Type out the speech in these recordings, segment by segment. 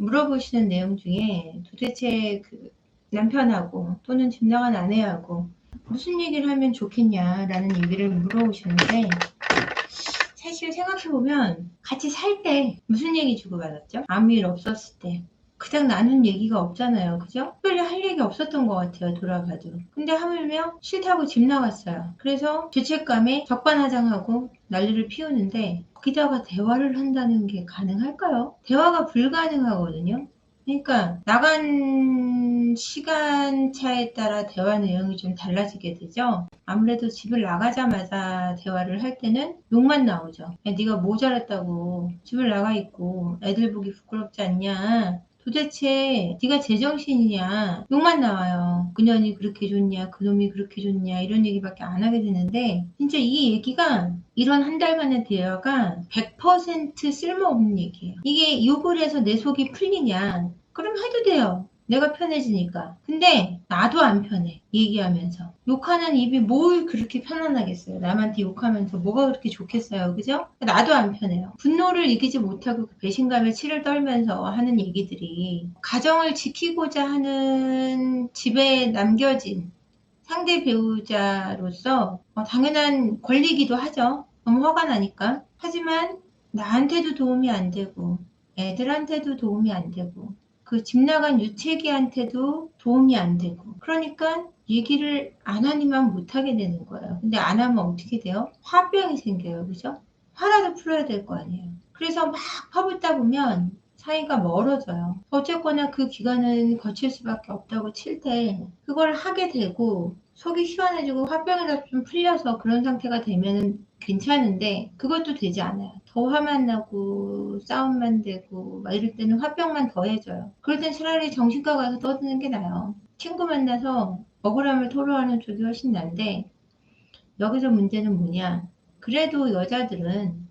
물어보시는 내용 중에 도대체 그 남편하고 또는 집 나간 아내하고 무슨 얘기를 하면 좋겠냐라는 얘기를 물어보시는데, 사실 생각해보면 같이 살 때 무슨 얘기 주고받았죠? 아무 일 없었을 때 그닥 나눈 얘기가 없잖아요. 그죠? 특별히 할 얘기 없었던 것 같아요. 돌아봐도. 근데 하물며 싫다고 집 나갔어요. 그래서 죄책감에 적반하장하고 난리를 피우는데, 거기다가 대화를 한다는 게 가능할까요? 대화가 불가능하거든요. 그러니까 나간 시간차에 따라 대화 내용이 좀 달라지게 되죠. 아무래도 집을 나가자마자 대화를 할 때는 욕만 나오죠. 야, 네가 뭐 잘했다고 집을 나가 있고 애들 보기 부끄럽지 않냐, 도대체 네가 제정신이냐, 욕만 나와요. 그년이 그렇게 좋냐, 그놈이 그렇게 좋냐, 이런 얘기밖에 안 하게 되는데, 진짜 이 얘기가 이런 한 달간의 대화가 100% 쓸모없는 얘기예요. 이게 욕을 해서 내 속이 풀리냐, 그럼 해도 돼요. 내가 편해지니까. 근데 나도 안 편해. 얘기하면서 욕하는 입이 뭘 그렇게 편안하겠어요. 남한테 욕하면서 뭐가 그렇게 좋겠어요. 그죠? 나도 안 편해요. 분노를 이기지 못하고 그 배신감에 치를 떨면서 하는 얘기들이, 가정을 지키고자 하는 집에 남겨진 상대 배우자로서 당연한 권리이기도 하죠. 너무 화가 나니까. 하지만 나한테도 도움이 안 되고 애들한테도 도움이 안 되고 그 집 나간 유채기한테도 도움이 안 되고, 그러니까 얘기를 안 하니만 못하게 되는 거예요. 근데 안 하면 어떻게 돼요? 화병이 생겨요. 그죠? 화라도 풀어야 될 거 아니에요. 그래서 막 퍼붓다 보면 사이가 멀어져요. 어쨌거나 그 기간은 거칠 수밖에 없다고 칠 때 그걸 하게 되고 속이 시원해지고 화병이라도 좀 풀려서 그런 상태가 되면 괜찮은데, 그것도 되지 않아요. 더 화만 나고 싸움만 되고 막 이럴 때는 화병만 더해져요. 그럴 땐 차라리 정신과 가서 떠드는 게 나아요. 친구 만나서 억울함을 토로하는 쪽이 훨씬 난데, 여기서 문제는 뭐냐, 그래도 여자들은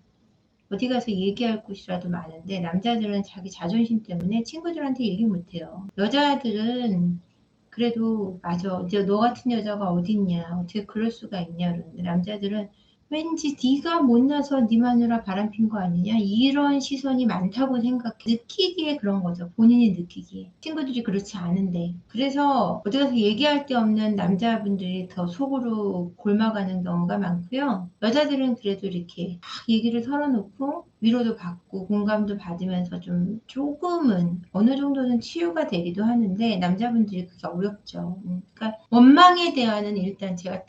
어디 가서 얘기할 곳이라도 많은데 남자들은 자기 자존심 때문에 친구들한테 얘기 못해요. 여자들은 그래도 맞아, 이제 너 같은 여자가 어딨냐, 어떻게 그럴 수가 있냐 그러는데, 남자들은 왠지 네가 못나서 네 마누라 바람핀 거 아니냐, 이런 시선이 많다고 생각해. 느끼기에 그런 거죠. 본인이 느끼기에. 친구들이 그렇지 않은데. 그래서 어디 가서 얘기할 데 없는 남자분들이 더 속으로 골마가는 경우가 많고요. 여자들은 그래도 이렇게 막 얘기를 털어놓고 위로도 받고 공감도 받으면서 좀 조금은 어느 정도는 치유가 되기도 하는데, 남자분들이 그게 어렵죠. 그러니까 원망에 대한 일단 제가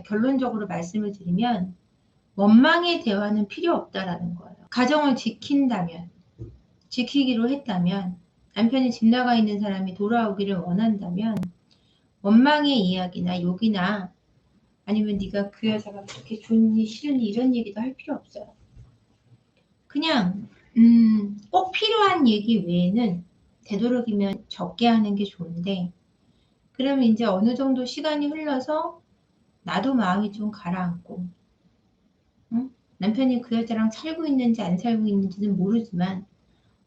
결론적으로 말씀을 드리면, 원망의 대화는 필요 없다라는 거예요. 가정을 지킨다면, 지키기로 했다면, 남편이 집 나가 있는 사람이 돌아오기를 원한다면 원망의 이야기나 욕이나 아니면 네가 그 여자가 그렇게 좋니 싫으니 이런 얘기도 할 필요 없어요. 그냥 꼭 필요한 얘기 외에는 되도록이면 적게 하는 게 좋은데, 그러면 이제 어느 정도 시간이 흘러서 나도 마음이 좀 가라앉고, 응? 남편이 그 여자랑 살고 있는지 안 살고 있는지는 모르지만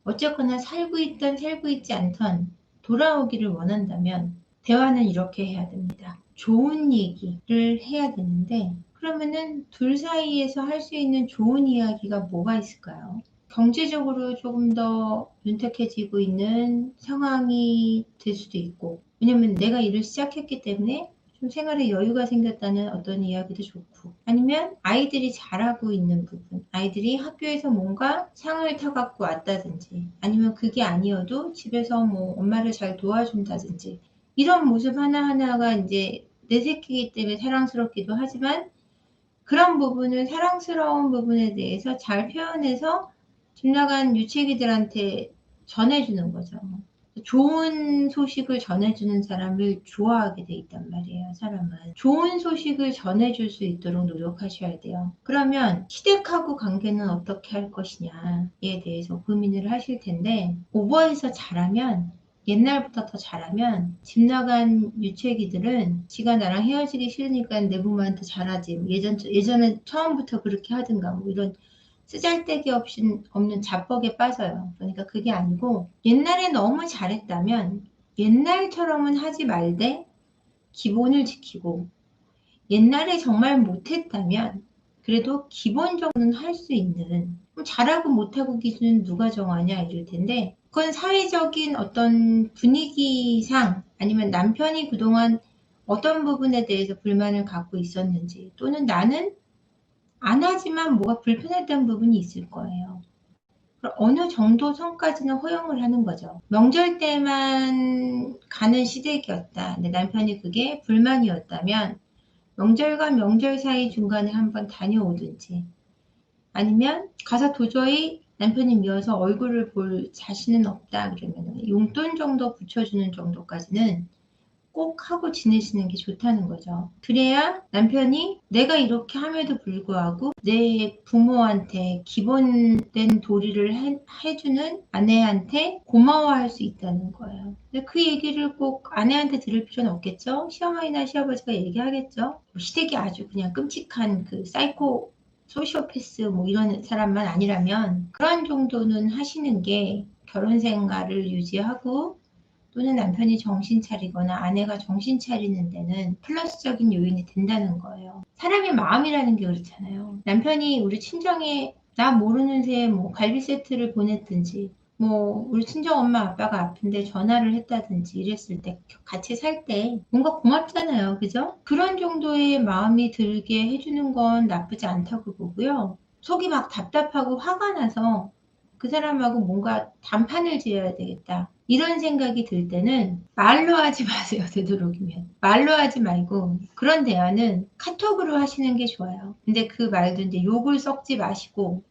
어쨌거나 살고 있던 살고 있지 않던 돌아오기를 원한다면 대화는 이렇게 해야 됩니다. 좋은 얘기를 해야 되는데, 그러면은 둘 사이에서 할 수 있는 좋은 이야기가 뭐가 있을까요? 경제적으로 조금 더 윤택해지고 있는 상황이 될 수도 있고, 왜냐면 내가 일을 시작했기 때문에 좀 생활에 여유가 생겼다는 어떤 이야기도 좋고, 아니면 아이들이 잘하고 있는 부분, 아이들이 학교에서 뭔가 상을 타갖고 왔다든지, 아니면 그게 아니어도 집에서 뭐 엄마를 잘 도와준다든지, 이런 모습 하나하나가 이제 내 새끼이기 때문에 사랑스럽기도 하지만, 그런 부분을, 사랑스러운 부분에 대해서 잘 표현해서 집 나간 유채기들한테 전해주는 거죠. 좋은 소식을 전해주는 사람을 좋아하게 돼 있단 말이에요. 사람은 좋은 소식을 전해줄 수 있도록 노력하셔야 돼요. 그러면 시댁하고 관계는 어떻게 할 것이냐에 대해서 고민을 하실 텐데, 오버해서 잘하면, 옛날부터 더 잘하면 집 나간 유채기들은 지가 나랑 헤어지기 싫으니까 내 부모한테 잘하지, 예전에 처음부터 그렇게 하든가 뭐 이런 쓰잘데기 없는 자뻑에 빠져요. 그러니까 그게 아니고, 옛날에 너무 잘했다면 옛날처럼은 하지 말되 기본을 지키고, 옛날에 정말 못했다면 그래도 기본적으로는 할 수 있는, 잘하고 못하고 기준은 누가 정하냐 이럴 텐데, 그건 사회적인 어떤 분위기상 아니면 남편이 그동안 어떤 부분에 대해서 불만을 갖고 있었는지, 또는 나는 안 하지만 뭐가 불편했던 부분이 있을 거예요. 어느 정도 선까지는 허용을 하는 거죠. 명절 때만 가는 시댁이었다. 내 남편이 그게 불만이었다면 명절과 명절 사이 중간에 한번 다녀오든지, 아니면 가서 도저히 남편이 미워서 얼굴을 볼 자신은 없다 그러면 용돈 정도 붙여주는 정도까지는 꼭 하고 지내시는 게 좋다는 거죠. 그래야 남편이 내가 이렇게 함에도 불구하고 내 부모한테 기본된 도리를 해주는 아내한테 고마워할 수 있다는 거예요. 근데 그 얘기를 꼭 아내한테 들을 필요는 없겠죠. 시어머니나 시아버지가 얘기하겠죠. 시댁이 아주 그냥 끔찍한 그 사이코 소시오패스 뭐 이런 사람만 아니라면 그런 정도는 하시는 게 결혼 생활을 유지하고, 또는 남편이 정신 차리거나 아내가 정신 차리는 데는 플러스적인 요인이 된다는 거예요. 사람의 마음이라는 게 그렇잖아요. 남편이 우리 친정에 나 모르는 새에 뭐 갈비 세트를 보냈든지, 뭐 우리 친정 엄마 아빠가 아픈데 전화를 했다든지 이랬을 때, 같이 살 때 뭔가 고맙잖아요. 그죠? 그런 정도의 마음이 들게 해주는 건 나쁘지 않다고 보고요. 속이 막 답답하고 화가 나서 그 사람하고 뭔가 단판을 지어야 되겠다, 이런 생각이 들 때는 말로 하지 마세요. 되도록이면 말로 하지 말고 그런 대화는 카톡으로 하시는 게 좋아요. 근데 그 말도 이제 욕을 섞지 마시고,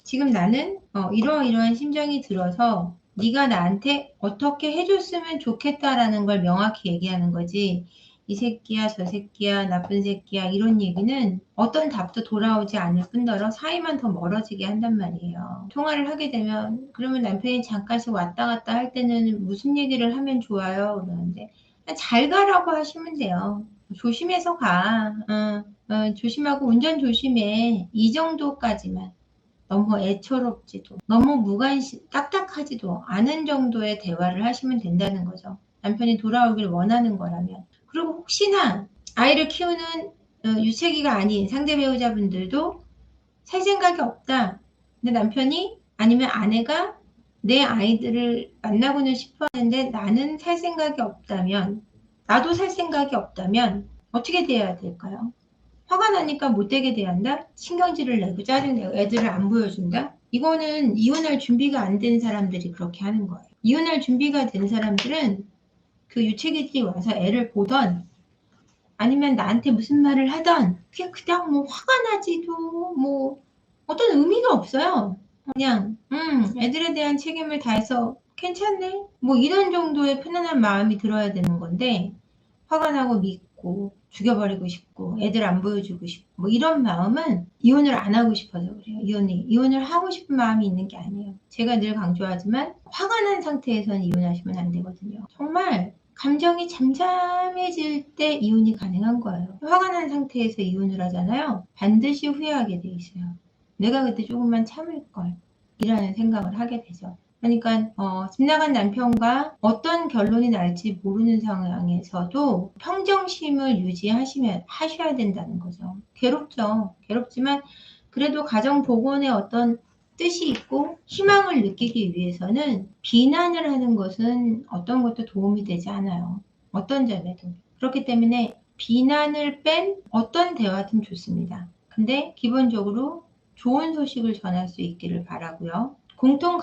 지금 나는 이러이러한 심정이 들어서 네가 나한테 어떻게 해줬으면 좋겠다라는 걸 명확히 얘기하는 거지, 이 새끼야 저 새끼야 나쁜 새끼야 이런 얘기는 어떤 답도 돌아오지 않을 뿐더러 사이만 더 멀어지게 한단 말이에요. 통화를 하게 되면, 그러면 남편이 잠깐씩 왔다 갔다 할 때는 무슨 얘기를 하면 좋아요 그러는데, 잘 가라고 하시면 돼요. 조심해서 가. 조심하고 운전 조심해. 이 정도까지만. 너무 애처롭지도 너무 무관심 딱딱하지도 않은 정도의 대화를 하시면 된다는 거죠. 남편이 돌아오길 원하는 거라면. 그리고 혹시나 아이를 키우는 유체기가 아닌 상대 배우자분들도 살 생각이 없다, 근데 남편이 아니면 아내가 내 아이들을 만나고는 싶어 하는데 나는 살 생각이 없다면, 나도 살 생각이 없다면 어떻게 돼야 될까요? 화가 나니까 못되게 대한다? 신경질을 내고 짜증내고 애들을 안 보여준다? 이거는 이혼할 준비가 안 된 사람들이 그렇게 하는 거예요. 이혼할 준비가 된 사람들은 그 유체기들이 와서 애를 보던, 아니면 나한테 무슨 말을 하던, 그냥 뭐 화가 나지도 뭐 어떤 의미가 없어요. 그냥 애들에 대한 책임을 다해서 괜찮네 뭐 이런 정도의 편안한 마음이 들어야 되는 건데, 화가 나고 믿고 죽여버리고 싶고 애들 안 보여주고 싶고 뭐 이런 마음은 이혼을 안 하고 싶어서 그래요. 이혼을 하고 싶은 마음이 있는 게 아니에요. 제가 늘 강조하지만 화가 난 상태에서는 이혼하시면 안 되거든요. 정말 감정이 잠잠해질 때 이혼이 가능한 거예요. 화가 난 상태에서 이혼을 하잖아요. 반드시 후회하게 돼 있어요. 내가 그때 조금만 참을걸 이라는 생각을 하게 되죠. 그러니까 집 나간 남편과 어떤 결론이 날지 모르는 상황에서도 평정심을 하셔야 된다는 거죠. 괴롭죠. 괴롭지만 그래도 가정 복원에 어떤 뜻이 있고 희망을 느끼기 위해서는 비난을 하는 것은 어떤 것도 도움이 되지 않아요. 어떤 점에도. 그렇기 때문에 비난을 뺀 어떤 대화든 좋습니다. 근데 기본적으로 좋은 소식을 전할 수 있기를 바라고요. 공통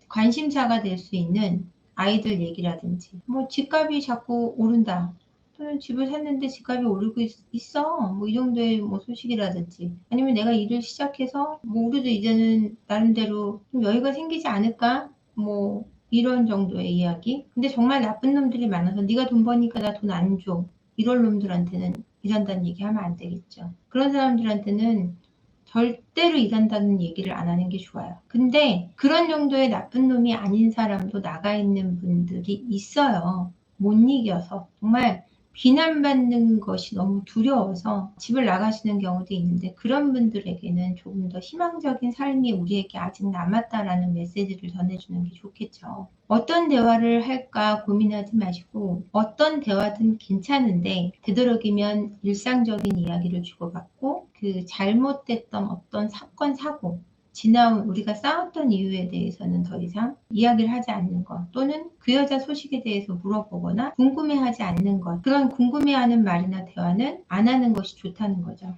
관심사가 될 수 있는 아이들 얘기라든지, 뭐 집값이 자꾸 오른다, 또는 집을 샀는데 집값이 오르고 있어 뭐 이 정도의 뭐 소식이라든지, 아니면 내가 일을 시작해서 뭐 우리도 이제는 나름대로 좀 여유가 생기지 않을까 뭐 이런 정도의 이야기. 근데 정말 나쁜 놈들이 많아서 네가 돈 버니까 나 돈 안 줘, 이런 놈들한테는 일한다는 얘기 하면 안 되겠죠. 그런 사람들한테는 절대로 일한다는 얘기를 안 하는 게 좋아요. 근데 그런 정도의 나쁜 놈이 아닌 사람도 나가 있는 분들이 있어요. 못 이겨서. 정말 비난받는 것이 너무 두려워서 집을 나가시는 경우도 있는데, 그런 분들에게는 조금 더 희망적인 삶이 우리에게 아직 남았다라는 메시지를 전해주는 게 좋겠죠. 어떤 대화를 할까 고민하지 마시고, 어떤 대화든 괜찮은데 되도록이면 일상적인 이야기를 주고받고, 그 잘못됐던 어떤 사건, 사고, 지나온 우리가 싸웠던 이유에 대해서는 더 이상 이야기를 하지 않는 것, 또는 그 여자 소식에 대해서 물어보거나 궁금해하지 않는 것, 그런 궁금해하는 말이나 대화는 안 하는 것이 좋다는 거죠.